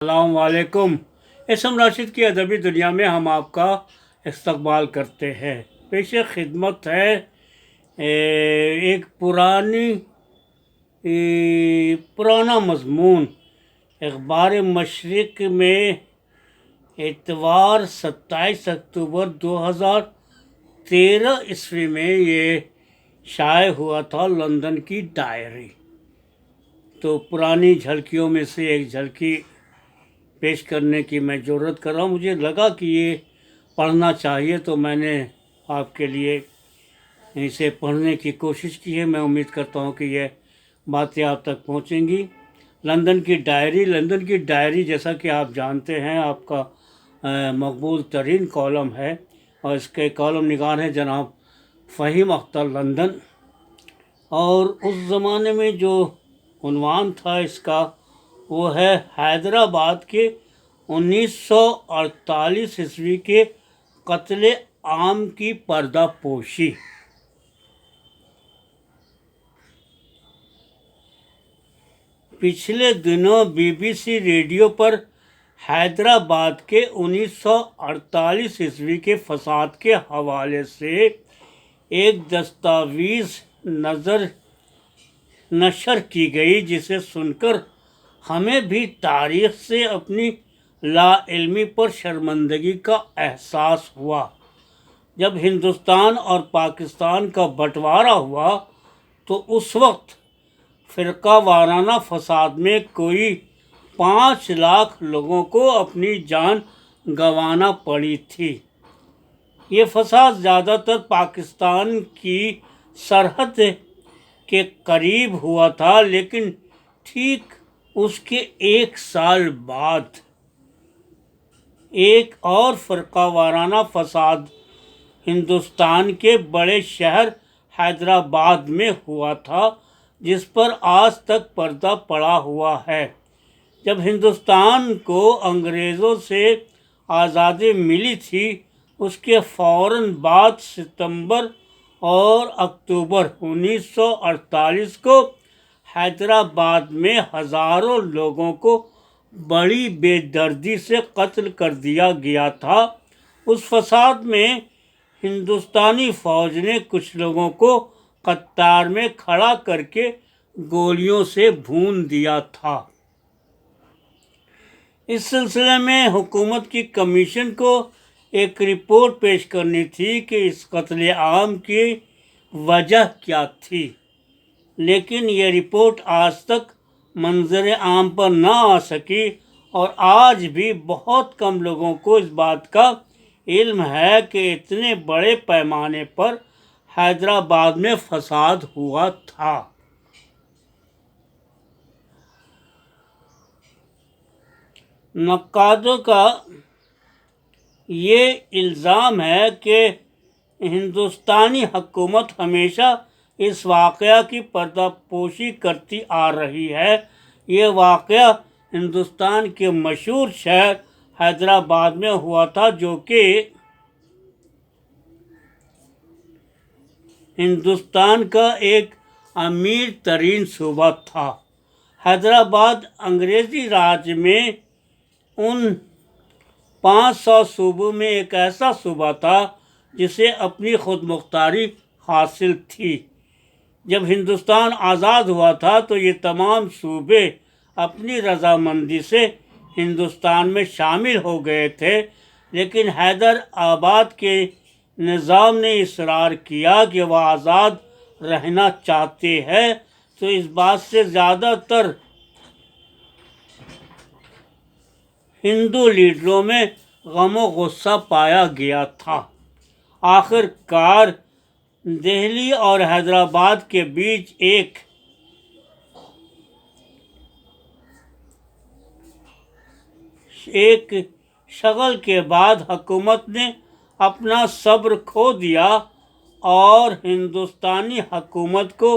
السلام علیکم۔ اسم راشد کی ادبی دنیا میں ہم آپ کا استقبال کرتے ہیں۔ پیش خدمت ہے ایک پرانا مضمون اخبار مشرق میں اتوار 27 اکتوبر 2013 عیسوی میں یہ شائع ہوا تھا، لندن کی ڈائری۔ تو پرانی جھلکیوں میں سے ایک جھلکی پیش کرنے کی میں ضرورت کر رہا ہوں۔ مجھے لگا کہ یہ پڑھنا چاہیے، تو میں نے آپ کے لیے اسے پڑھنے کی کوشش کی ہے۔ میں امید کرتا ہوں کہ یہ باتیں آپ تک پہنچیں گی۔ لندن کی ڈائری جیسا کہ آپ جانتے ہیں، آپ کا مقبول ترین کالم ہے، اور اس کے کالم نگار ہیں جناب فہیم اختر لندن۔ اور اس زمانے میں جو عنوان تھا اس کا، وہ ہے حیدرآباد کے 1948 عیسوی کے قتل عام کی پردہ پوشی۔ پچھلے دنوں بی بی سی ریڈیو پر حیدرآباد کے 1948 عیسوی کے فساد کے حوالے سے ایک دستاویز نشر کی گئی، جسے سن کر ہمیں بھی تاریخ سے اپنی لا علمی پر شرمندگی کا احساس ہوا۔ جب ہندوستان اور پاکستان کا بٹوارا ہوا تو اس وقت فرقہ وارانہ فساد میں کوئی 5 لاکھ لوگوں کو اپنی جان گنوانا پڑی تھی۔ یہ فساد زیادہ تر پاکستان کی سرحد کے قریب ہوا تھا، لیکن ٹھیک اس کے 1 سال بعد ایک اور فرقہ وارانہ فساد ہندوستان کے بڑے شہر حیدرآباد میں ہوا تھا، جس پر آج تک پردہ پڑا ہوا ہے۔ جب ہندوستان کو انگریزوں سے آزادی ملی تھی، اس کے فوراً بعد ستمبر اور اکتوبر 1948 کو حیدرآباد میں ہزاروں لوگوں کو بڑی بے دردی سے قتل کر دیا گیا تھا۔ اس فساد میں ہندوستانی فوج نے کچھ لوگوں کو قطار میں کھڑا کر کے گولیوں سے بھون دیا تھا۔ اس سلسلے میں حکومت کی کمیشن کو ایک رپورٹ پیش کرنی تھی کہ اس قتل عام کی وجہ کیا تھی، لیکن یہ رپورٹ آج تک منظر عام پر نہ آ سکی، اور آج بھی بہت کم لوگوں کو اس بات کا علم ہے کہ اتنے بڑے پیمانے پر حیدرآباد میں فساد ہوا تھا۔ نقادوں کا یہ الزام ہے کہ ہندوستانی حکومت ہمیشہ اس واقعہ کی پردہ پوشی کرتی آ رہی ہے۔ یہ واقعہ ہندوستان کے مشہور شہر حیدرآباد میں ہوا تھا، جو کہ ہندوستان کا ایک امیر ترین صوبہ تھا۔ حیدرآباد انگریزی راج میں ان 500 صوبوں میں ایک ایسا صوبہ تھا جسے اپنی خود مختاری حاصل تھی۔ جب ہندوستان آزاد ہوا تھا تو یہ تمام صوبے اپنی رضامندی سے ہندوستان میں شامل ہو گئے تھے، لیکن حیدرآباد کے نظام نے اصرار کیا کہ وہ آزاد رہنا چاہتے ہیں، تو اس بات سے زیادہ تر ہندو لیڈروں میں غم و غصہ پایا گیا تھا۔ آخر کار دہلی اور حیدرآباد کے بیچ ایک شغل کے بعد حکومت نے اپنا صبر کھو دیا، اور ہندوستانی حکومت کو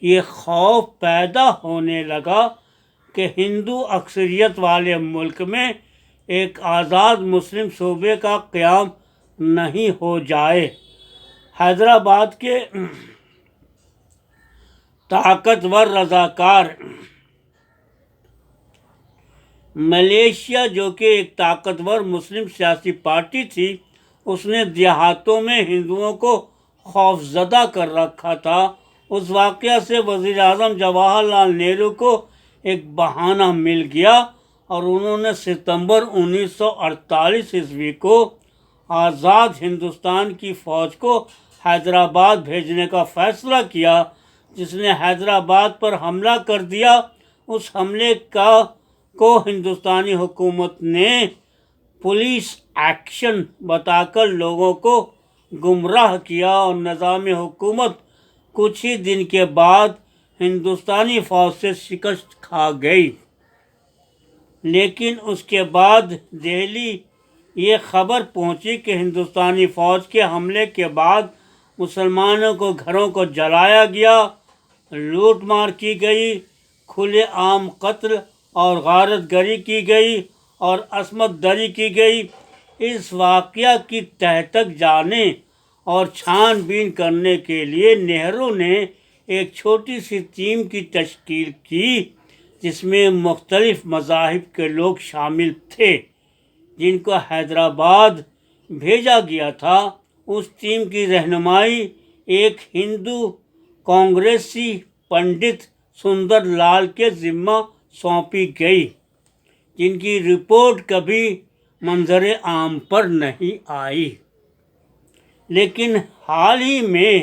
یہ خوف پیدا ہونے لگا کہ ہندو اکثریت والے ملک میں ایک آزاد مسلم صوبے کا قیام نہیں ہو جائے۔ حیدرآباد کے طاقتور رضاکار ملیشیا جو کہ ایک طاقتور مسلم سیاسی پارٹی تھی، اس نے دیہاتوں میں ہندوؤں کو خوف زدہ کر رکھا تھا۔ اس واقعہ سے وزیر اعظم جواہر لال نہرو کو ایک بہانہ مل گیا اور انہوں نے ستمبر 1948 کو آزاد ہندوستان کی فوج کو حیدرآباد بھیجنے کا فیصلہ کیا، جس نے حیدرآباد پر حملہ کر دیا۔ اس حملے کو ہندوستانی حکومت نے پولیس ایکشن بتا کر لوگوں کو گمراہ کیا اور نظام حکومت کچھ ہی دن کے بعد ہندوستانی فوج سے شکست کھا گئی۔ لیکن اس کے بعد دہلی یہ خبر پہنچی کہ ہندوستانی فوج کے حملے کے بعد مسلمانوں کو گھروں کو جلایا گیا، لوٹ مار کی گئی، کھلے عام قتل اور غارت گری کی گئی اور عصمت دری کی گئی۔ اس واقعہ کی تہ تک جانے اور چھان بین کرنے کے لیے نہرو نے ایک چھوٹی سی ٹیم کی تشکیل کی، جس میں مختلف مذاہب کے لوگ شامل تھے، جن کو حیدرآباد بھیجا گیا تھا۔ اس ٹیم کی رہنمائی ایک ہندو کانگریسی پنڈت سندر لال کے ذمہ سونپی گئی، جن کی رپورٹ کبھی منظر عام پر نہیں آئی۔ لیکن حال ہی میں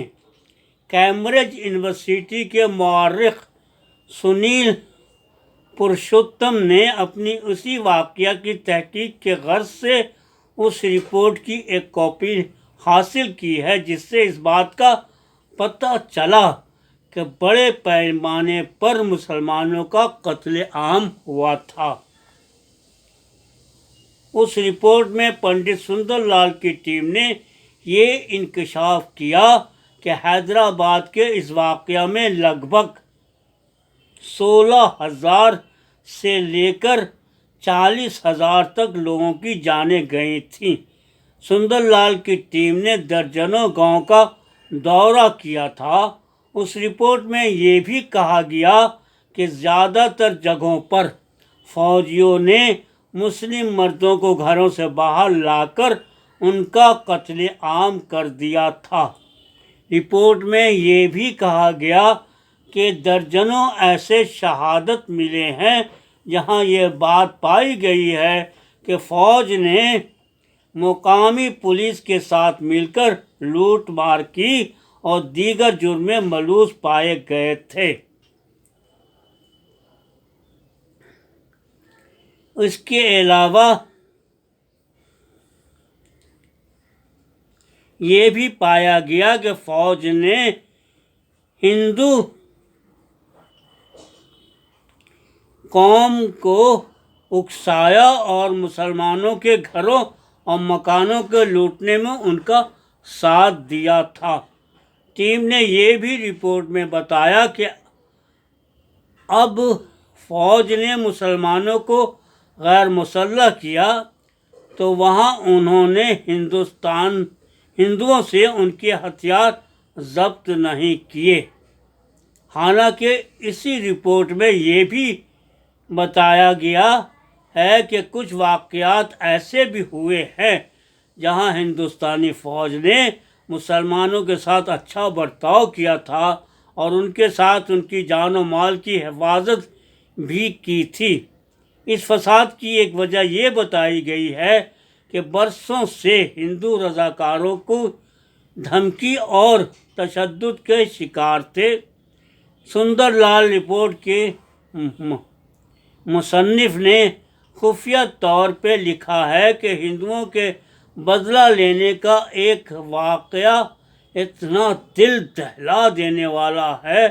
کیمبرج یونیورسٹی کے مورخ سنیل پرشوتم نے اپنی اسی واقعہ کی تحقیق کے غرض سے اس رپورٹ کی ایک کاپی حاصل کی ہے، جس سے اس بات کا پتہ چلا کہ بڑے پیمانے پر مسلمانوں کا قتل عام ہوا تھا۔ اس رپورٹ میں پنڈت سندر لال کی ٹیم نے یہ انکشاف کیا کہ حیدرآباد کے اس واقعہ میں لگ بھگ 16,000 سے لے کر 40,000 تک لوگوں کی جانیں گئی تھیں۔ سندر لال کی ٹیم نے درجنوں گاؤں کا دورہ کیا تھا۔ اس رپورٹ میں یہ بھی کہا گیا کہ زیادہ تر جگہوں پر فوجیوں نے مسلم مردوں کو گھروں سے باہر لا کر ان کا قتل عام کر دیا تھا۔ رپورٹ میں یہ بھی کہا گیا کہ درجنوں ایسے شہادت ملے ہیں جہاں یہ بات پائی گئی ہے کہ فوج نے مقامی پولیس کے ساتھ مل کر لوٹ مار کی اور دیگر جرم میں ملوث پائے گئے تھے۔ اس کے علاوہ یہ بھی پایا گیا کہ فوج نے ہندو قوم کو اکسایا اور مسلمانوں کے گھروں اور مکانوں کے لوٹنے میں ان کا ساتھ دیا تھا۔ ٹیم نے یہ بھی رپورٹ میں بتایا کہ اب فوج نے مسلمانوں کو غیر مسلح کیا تو وہاں انہوں نے ہندوؤں سے ان کے ہتھیار ضبط نہیں کیے۔ حالانکہ اسی رپورٹ میں یہ بھی بتایا گیا ہے کہ کچھ واقعات ایسے بھی ہوئے ہیں جہاں ہندوستانی فوج نے مسلمانوں کے ساتھ اچھا برتاؤ کیا تھا اور ان کے ساتھ ان کی جان و مال کی حفاظت بھی کی تھی۔ اس فساد کی ایک وجہ یہ بتائی گئی ہے کہ برسوں سے ہندو رضاکاروں کو دھمکی اور تشدد کے شکار تھے۔ سندر لال رپورٹ کے مصنف نے خفیہ طور پہ لکھا ہے کہ ہندوؤں کے بدلہ لینے کا ایک واقعہ اتنا دل دہلا دینے والا ہے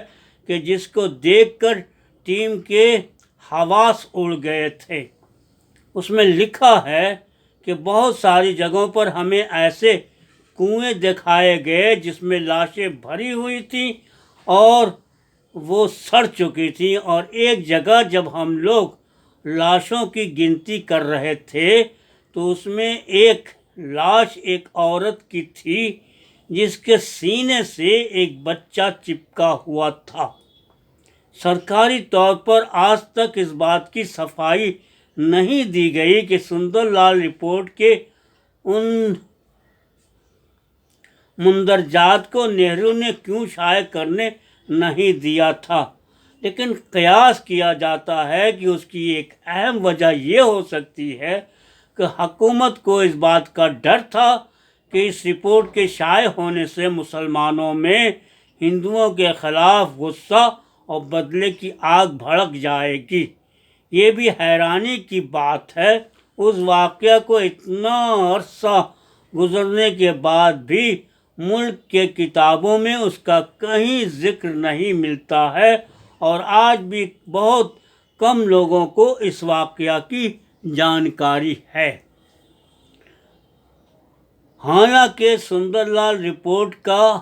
کہ جس کو دیکھ کر ٹیم کے حواس اڑ گئے تھے۔ اس میں لکھا ہے کہ بہت ساری جگہوں پر ہمیں ایسے کنویں دکھائے گئے جس میں لاشیں بھری ہوئی تھیں اور وہ سڑ چکی تھیں، اور ایک جگہ جب ہم لوگ لاشوں کی گنتی کر رہے تھے تو اس میں ایک لاش ایک عورت کی تھی جس کے سینے سے ایک بچہ چپکا ہوا تھا۔ سرکاری طور پر آج تک اس بات کی صفائی نہیں دی گئی کہ سندر لال رپورٹ کے ان مندرجات کو نہرو نے کیوں شائع کرنے نہیں دیا تھا، لیکن قیاس کیا جاتا ہے کہ اس کی ایک اہم وجہ یہ ہو سکتی ہے کہ حکومت کو اس بات کا ڈر تھا کہ اس رپورٹ کے شائع ہونے سے مسلمانوں میں ہندوؤں کے خلاف غصہ اور بدلے کی آگ بھڑک جائے گی۔ یہ بھی حیرانی کی بات ہے، اس واقعہ کو اتنا عرصہ گزرنے کے بعد بھی ملک کے کتابوں میں اس کا کہیں ذکر نہیں ملتا ہے، اور آج بھی بہت کم لوگوں کو اس واقعہ کی جانکاری ہے۔ حالانکہ سندر لال رپورٹ کا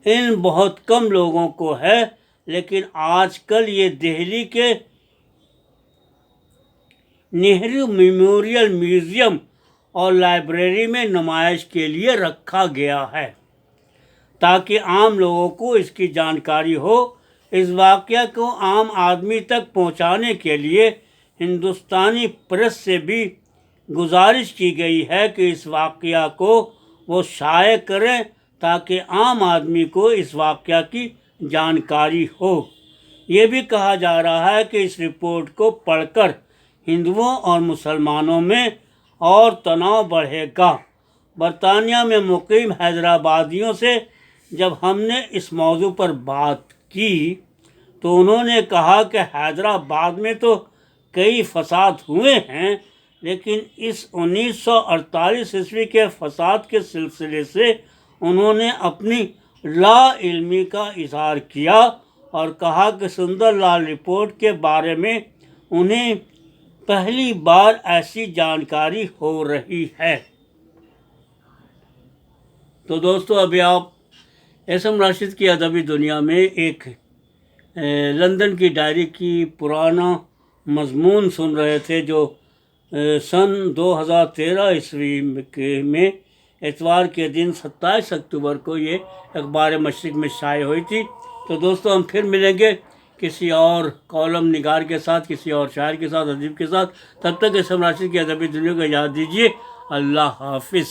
علم بہت کم لوگوں کو ہے، لیکن آج کل یہ دہلی کے نہرو میموریل میوزیم اور لائبریری میں نمائش کے لیے رکھا گیا ہے تاکہ عام لوگوں کو اس کی جانکاری ہو۔ اس واقعہ کو عام آدمی تک پہنچانے کے لیے ہندوستانی پریس سے بھی گزارش کی گئی ہے کہ اس واقعہ کو وہ شائع کریں تاکہ عام آدمی کو اس واقعہ کی جانکاری ہو۔ یہ بھی کہا جا رہا ہے کہ اس رپورٹ کو پڑھ کر ہندوؤں اور مسلمانوں میں اور تناؤ بڑھے گا۔ برطانیہ میں مقیم حیدرآبادیوں سے جب ہم نے اس موضوع پر بات کی تو انہوں نے کہا کہ حیدرآباد میں تو کئی فساد ہوئے ہیں، لیکن اس 1948 عیسوی کے فساد کے سلسلے سے انہوں نے اپنی لا علمی کا اظہار کیا اور کہا کہ سندر لال رپورٹ کے بارے میں انہیں پہلی بار ایسی جانکاری ہو رہی ہے۔ تو دوستو، ابھی آپ ایس ایم راشد کی ادبی دنیا میں ایک لندن کی ڈائری کی پرانا مضمون سن رہے تھے جو سن 2013 عیسوی میں اتوار کے دن 27 اکتوبر کو یہ اخبار مشرق میں شائع ہوئی تھی۔ تو دوستو، ہم پھر ملیں گے کسی اور کالم نگار کے ساتھ، کسی اور شاعر کے ساتھ، ادیب کے ساتھ۔ تب تک ایس ایم راشد کی ادبی دنیا کو یاد دیجیے۔ اللہ حافظ۔